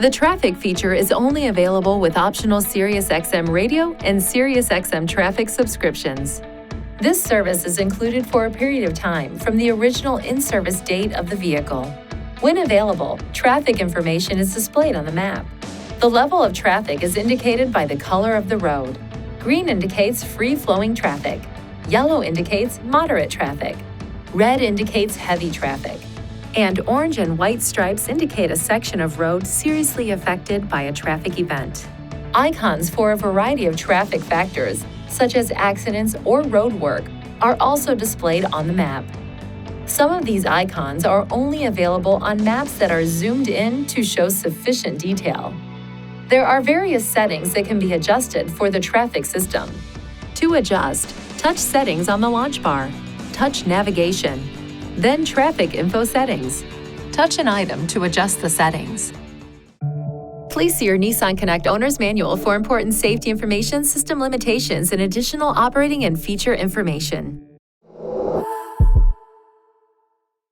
The traffic feature is only available with optional SiriusXM radio and SiriusXM traffic subscriptions. This service is included for a period of time from the original in-service date of the vehicle. When available, traffic information is displayed on the map. The level of traffic is indicated by the color of the road. Green indicates free-flowing traffic. Yellow indicates moderate traffic. Red indicates heavy traffic. And orange and white stripes indicate a section of road seriously affected by a traffic event. Icons for a variety of traffic factors, such as accidents or road work, are also displayed on the map. Some of these icons are only available on maps that are zoomed in to show sufficient detail. There are various settings that can be adjusted for the traffic system. To adjust, touch Settings on the launch bar, touch Navigation, then Traffic Info Settings. Touch an item to adjust the settings. Please see your Nissan Connect Owner's Manual for important safety information, system limitations, and additional operating and feature information.